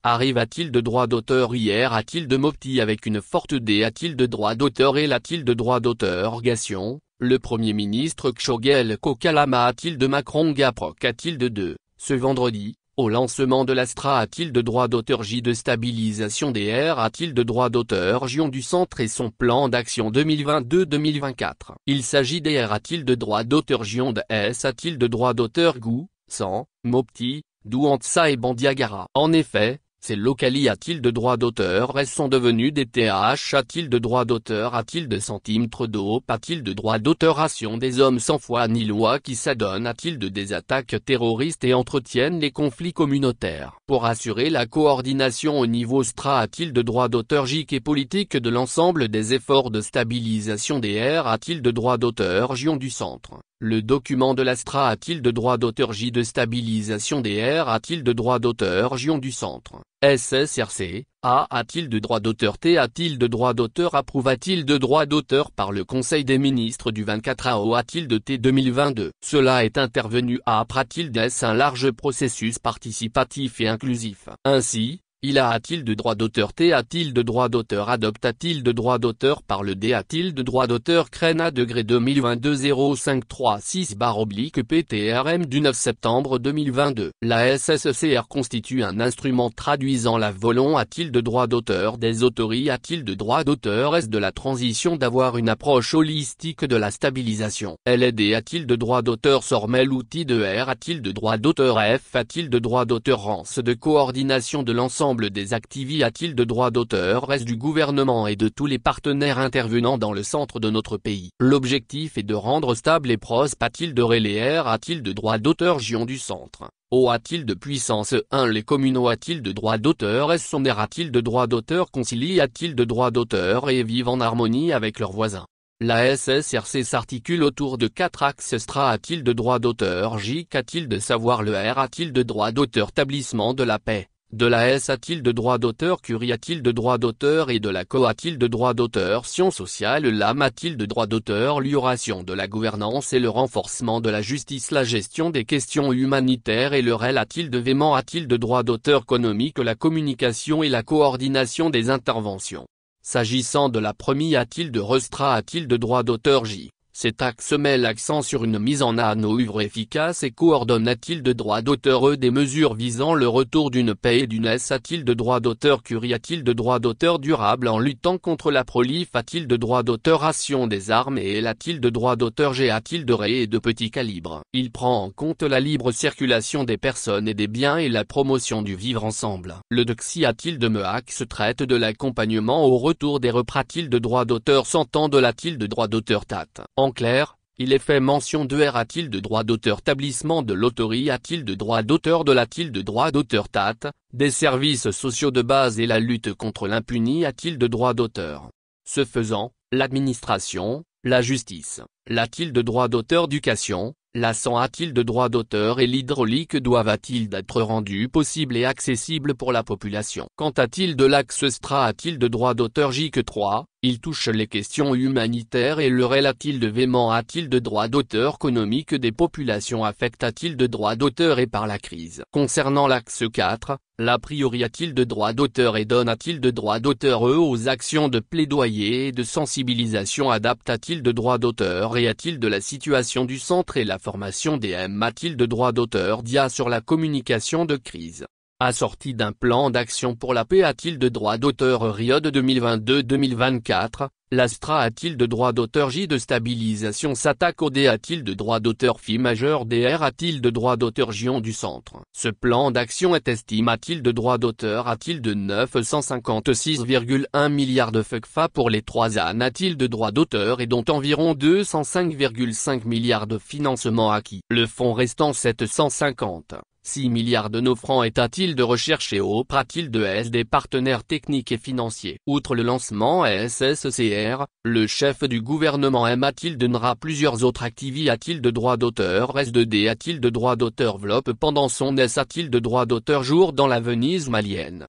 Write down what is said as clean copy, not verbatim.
Arrive a-t-il de droit d'auteur hier a-t-il de Mopti avec une forte D a-t-il de droit d'auteur et a-t-il de droit d'auteur Gation, le Premier ministre Kshogel Kokalama a-t-il de Macron Gaproc a-t-il de ce vendredi, au lancement de l'Astra a-t-il de droit d'auteur J de stabilisation des R a-t-il de droit d'auteur Gion du Centre et son plan d'action 2022-2024. Il s'agit des R a-t-il de droit d'auteur Gion de S a-t-il de droit d'auteur Gou, San, Mopti, Douantsa et Bandiagara. En effet, ces locali a-t-il de droit d'auteur S sont devenus des TH a-t-il de droit d'auteur a-t-il de centimètres d'eau a-t-il de droit d'auteur ration des hommes sans foi ni loi qui s'adonnent a-t-il de des attaques terroristes et entretiennent les conflits communautaires. Pour assurer la coordination au niveau STRA a-t-il de droit d'auteur J et politique de l'ensemble des efforts de stabilisation des R a-t-il de droit d'auteur Gion du Centre. Le document de l'Astra a-t-il de droit d'auteur J de stabilisation des R a-t-il de droit d'auteur Gion du Centre. SSRC, a-t-il de droit d'auteur T a-t-il de droit d'auteur Approuve-t-il de droit d'auteur par le Conseil des ministres du 24 AO a-t-il de T 2022. Cela est intervenu après-t-il d'S un large processus participatif et inclusif. Ainsi, il a-t-il de droit d'auteur T a-t-il de droit d'auteur Adopte-t-il de droit d'auteur par le D a-t-il de droit d'auteur CRENA degré 2022-0536/PTRM du 9 septembre 2022. La SSCR constitue un instrument traduisant la volonté a-t-il de droit d'auteur des autorités a-t-il de droit d'auteur S de la transition d'avoir une approche holistique de la stabilisation. LD a-t-il de droit d'auteur Sormel outil de R a-t-il de droit d'auteur F a-t-il de droit d'auteur Rance de coordination de l'ensemble des activités a-t-il de droit d'auteur reste du gouvernement et de tous les partenaires intervenant dans le centre de notre pays. L'objectif est de rendre stable et prospère a-t-il de RLR a-t-il de droit d'auteur Gion du Centre. O a-t-il de puissance 1 les communaux a-t-il de droit d'auteur S son a-t-il de droit d'auteur Concilie a-t-il de droit d'auteur et vivent en harmonie avec leurs voisins. La SSRC s'articule autour de 4 axes STRA a-t-il de droit d'auteur J a-t-il de savoir le R a-t-il de droit d'auteur établissement de la paix. De la S a-t-il de droit d'auteur Curie a-t-il de droit d'auteur et de la CO a-t-il de droit d'auteur Sciences sociales l'âme a-t-il de droit d'auteur L'uration de la gouvernance et le renforcement de la justice la gestion des questions humanitaires et le REL a-t-il de vément a-t-il de droit d'auteur économique la communication et la coordination des interventions. S'agissant de la première a-t-il de restra a-t-il de droit d'auteur J. Cet axe met l'accent sur une mise en œuvre efficace et coordonne a-t-il de droit d'auteur des mesures visant le retour d'une paix et d'une S a-t-il de droit d'auteur Curie a-t-il de droit d'auteur durable en luttant contre la prolif a-t-il de droit d'auteur ration des armes et a-t-il de droit d'auteur G a-t-il de ré et de petit calibre. Il prend en compte la libre circulation des personnes et des biens et la promotion du vivre ensemble. Le DXI a-t-il de MEAX traite de l'accompagnement au retour des repras a-t-il de droit d'auteur s'entend de a-t-il de droit d'auteur TAT. En clair, il est fait mention de R a-t-il de droit d'auteur établissement de l'autorité a-t-il de droit d'auteur de a-t-il de droit d'auteur TAT, des services sociaux de base et la lutte contre l'impunité a-t-il de droit d'auteur. Ce faisant, l'administration, la justice, l'a-t-il de droit d'auteur éducation, la sang a-t-il de droit d'auteur et l'hydraulique doivent-ils être rendus possibles et accessibles pour la population. Quant à-t-il de l'axe STRA a-t-il de droit d'auteur JQ 3, il touche les questions humanitaires et le REL a-t-il de vément a-t-il de droit d'auteur économique des populations affectent a-t-il de droit d'auteur et par la crise. Concernant l'axe 4, la priori a-t-il de droit d'auteur et donne a-t-il de droit d'auteur aux actions de plaidoyer et de sensibilisation adapte a-t-il de droit d'auteur et a-t-il de la situation du centre et la formation des M a-t-il de droit d'auteur DIA sur la communication de crise. Assorti d'un plan d'action pour la paix a-t-il de droit d'auteur Riode 2022-2024, l'Astra a-t-il de droit d'auteur J de stabilisation s'attaque au D a-t-il de droit d'auteur Fi majeur DR a-t-il de droit d'auteur Gion du Centre. Ce plan d'action est estimé a-t-il de droit d'auteur a-t-il de 956,1 milliards de FECFA pour les 3 ans a-t-il de droit d'auteur et dont environ 205,5 milliards de financement acquis. Le fonds restant 756 milliards de nos francs est a-t-il de recherche et a-t-il de S des partenaires techniques et financiers. Outre le lancement SSCR, le chef du gouvernement M a-t-il donnera plusieurs autres activités a-t-il de droit d'auteur S2D a-t-il de droit d'auteur Vlop pendant son S a-t-il de droit d'auteur jour dans la Venise malienne.